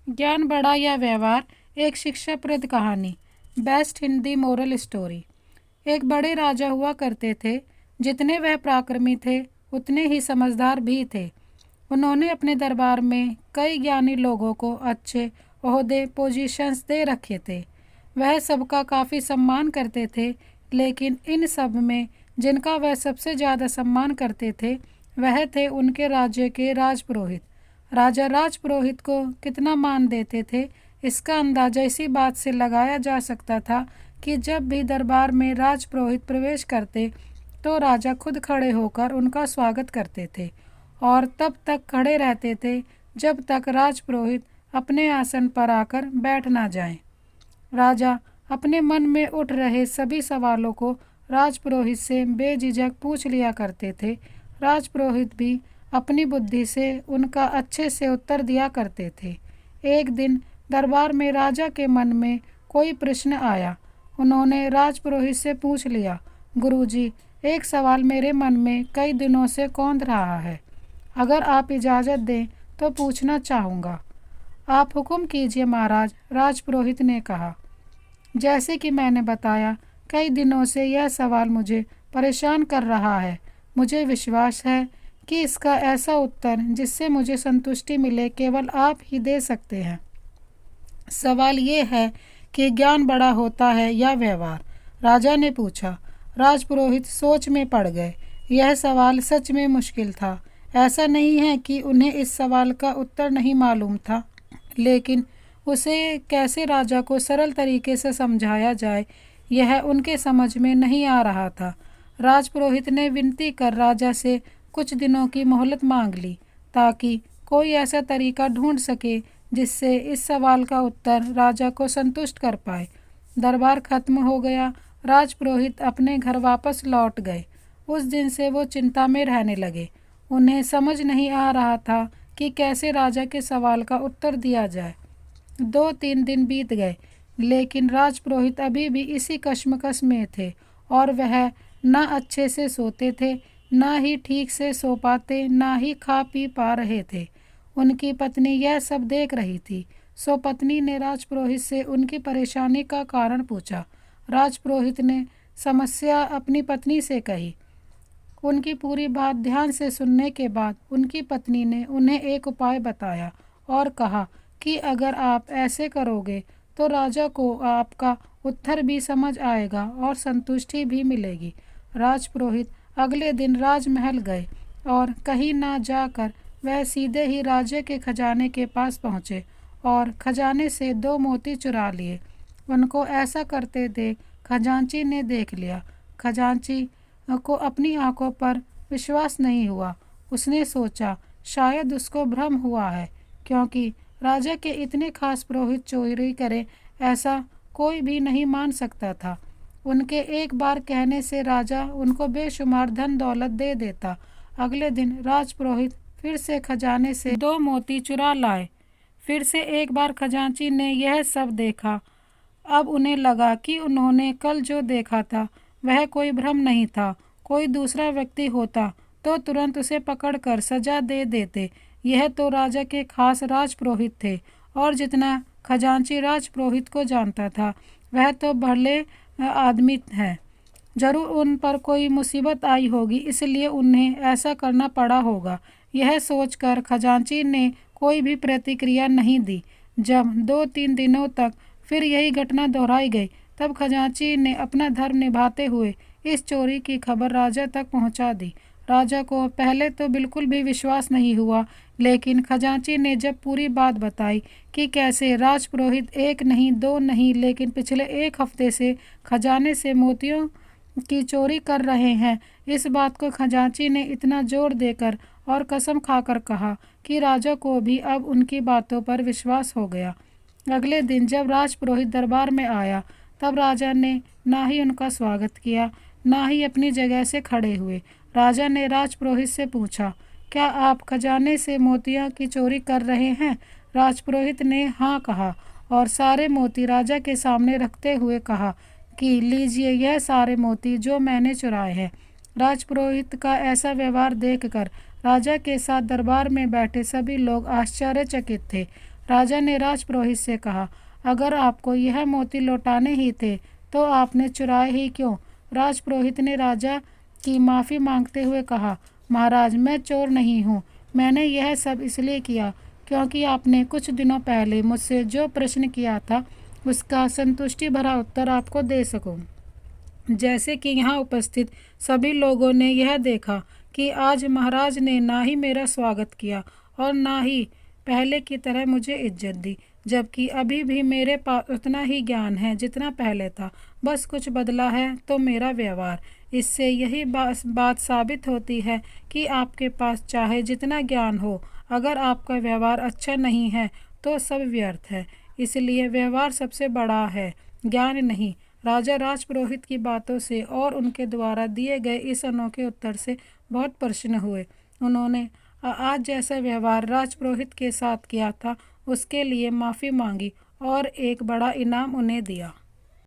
ज्ञान बड़ा या व्यवहार, एक शिक्षाप्रद कहानी। Best Hindi moral story. एक बड़े राजा हुआ करते थे। जितने वह पराक्रमी थे उतने ही समझदार भी थे। उन्होंने अपने दरबार में कई ज्ञानी लोगों को अच्छे ओहदे पोजीशंस दे रखे थे। वह सबका काफ़ी सम्मान करते थे, लेकिन इन सब में जिनका वह सबसे ज़्यादा सम्मान करते थे वह थे उनके राज्य के राजपुरोहित। राजा राजपुरोहित को कितना मान देते थे, इसका अंदाजा इसी बात से लगाया जा सकता था कि जब भी दरबार में राजपुरोहित प्रवेश करते तो राजा खुद खड़े होकर उनका स्वागत करते थे और तब तक खड़े रहते थे जब तक राजपुरोहित अपने आसन पर आकर बैठ ना जाएं। राजा अपने मन में उठ रहे सभी सवालों को राजपुरोहित से बेझिझक पूछ लिया करते थे। राजपुरोहित भी अपनी बुद्धि से उनका अच्छे से उत्तर दिया करते थे। एक दिन दरबार में राजा के मन में कोई प्रश्न आया। उन्होंने राजपुरोहित से पूछ लिया, गुरुजी, एक सवाल मेरे मन में कई दिनों से कौंध रहा है। अगर आप इजाज़त दें तो पूछना चाहूँगा। आप हुक्म कीजिए महाराज, राजपुरोहित ने कहा। जैसे कि मैंने बताया, कई दिनों से यह सवाल मुझे परेशान कर रहा है। मुझे विश्वास है कि इसका ऐसा उत्तर जिससे मुझे संतुष्टि मिले केवल आप ही दे सकते हैं। सवाल ये है कि ज्ञान बड़ा होता है या व्यवहार? राजा ने पूछा। राजपुरोहित सोच में पड़ गए। यह सवाल सच में मुश्किल था। ऐसा नहीं है कि उन्हें इस सवाल का उत्तर नहीं मालूम था, लेकिन उसे कैसे राजा को सरल तरीके से समझाया जाए यह उनके समझ में नहीं आ रहा था। राजपुरोहित ने विनती कर राजा से कुछ दिनों की मोहलत मांग ली ताकि कोई ऐसा तरीका ढूंढ सके जिससे इस सवाल का उत्तर राजा को संतुष्ट कर पाए। दरबार खत्म हो गया। राजपुरोहित अपने घर वापस लौट गए। उस दिन से वो चिंता में रहने लगे। उन्हें समझ नहीं आ रहा था कि कैसे राजा के सवाल का उत्तर दिया जाए। 2-3 दिन बीत गए, लेकिन राजपुरोहित अभी भी इसी कश्मकश में थे और वह ना अच्छे से सोते थे, ना ही ठीक से सो पाते, ना ही खा पी पा रहे थे। उनकी पत्नी यह सब देख रही थी। सो पत्नी ने राजपुरोहित से उनकी परेशानी का कारण पूछा। राजपुरोहित ने समस्या अपनी पत्नी से कही। उनकी पूरी बात ध्यान से सुनने के बाद उनकी पत्नी ने उन्हें एक उपाय बताया और कहा कि अगर आप ऐसे करोगे तो राजा को आपका उत्तर भी समझ आएगा और संतुष्टि भी मिलेगी। राजपुरोहित अगले दिन राजमहल गए और कहीं ना जाकर वह सीधे ही राजा के खजाने के पास पहुँचे और खजाने से 2 मोती चुरा लिए। उनको ऐसा करते देख खजांची ने देख लिया। खजांची को अपनी आंखों पर विश्वास नहीं हुआ। उसने सोचा शायद उसको भ्रम हुआ है, क्योंकि राजा के इतने खास पुरोहित चोरी करे ऐसा कोई भी नहीं मान सकता था। उनके एक बार कहने से राजा उनको बेशुमार धन दौलत दे देता। अगले दिन राजपुरोहित फिर से खजाने से 2 मोती चुरा लाए। फिर से एक बार खजांची ने यह सब देखा। अब उन्हें लगा कि उन्होंने कल जो देखा था वह कोई भ्रम नहीं था। कोई दूसरा व्यक्ति होता तो तुरंत उसे पकड़कर सजा दे देते। यह तो राजा के खास राजपुरोहित थे और जितना खजांची राजपुरोहित को जानता था वह तो भले आदमी है। जरूर उन पर कोई मुसीबत आई होगी, इसलिए उन्हें ऐसा करना पड़ा होगा। यह सोचकर खजांची ने कोई भी प्रतिक्रिया नहीं दी। जब 2-3 दिनों तक फिर यही घटना दोहराई गई, तब खजांची ने अपना धर्म निभाते हुए इस चोरी की खबर राजा तक पहुंचा दी। राजा को पहले तो बिल्कुल भी विश्वास नहीं हुआ, लेकिन खजांची ने जब पूरी बात बताई कि कैसे राजपुरोहित 1 नहीं 2 नहीं लेकिन पिछले 1 हफ्ते से खजाने से मोतियों की चोरी कर रहे हैं, इस बात को खजांची ने इतना जोर देकर और कसम खाकर कहा कि राजा को भी अब उनकी बातों पर विश्वास हो गया। अगले दिन जब राजपुरोहित दरबार में आया, तब राजा ने ना ही उनका स्वागत किया, ना ही अपनी जगह से खड़े हुए। राजा ने राजपुरोहित से पूछा, क्या आप खजाने से मोतियों की चोरी कर रहे हैं? राजपुरोहित ने हाँ कहा और सारे मोती राजा के सामने रखते हुए कहा कि लीजिए यह सारे मोती जो मैंने चुराए हैं। राजपुरोहित का ऐसा व्यवहार देखकर राजा के साथ दरबार में बैठे सभी लोग आश्चर्यचकित थे। राजा ने राजपुरोहित से कहा, अगर आपको यह मोती लौटाने ही थे तो आपने चुराए ही क्यों? राजपुरोहित ने राजा की माफ़ी मांगते हुए कहा, महाराज, मैं चोर नहीं हूँ। मैंने यह सब इसलिए किया क्योंकि आपने कुछ दिनों पहले मुझसे जो प्रश्न किया था उसका संतुष्टि भरा उत्तर आपको दे सकूं। जैसे कि यहाँ उपस्थित सभी लोगों ने यह देखा कि आज महाराज ने ना ही मेरा स्वागत किया और ना ही पहले की तरह मुझे इज्जत दी, जबकि अभी भी मेरे पास उतना ही ज्ञान है जितना पहले था। बस कुछ बदला है तो मेरा व्यवहार। इससे यही बात साबित होती है कि आपके पास चाहे जितना ज्ञान हो, अगर आपका व्यवहार अच्छा नहीं है तो सब व्यर्थ है। इसलिए व्यवहार सबसे बड़ा है, ज्ञान नहीं। राजा राजपुरोहित की बातों से और उनके द्वारा दिए गए इस अनोखे उत्तर से बहुत प्रसन्न हुए। उन्होंने आज जैसा व्यवहार राजपुरोहित के साथ किया था उसके लिए माफ़ी मांगी और एक बड़ा इनाम उन्हें दिया।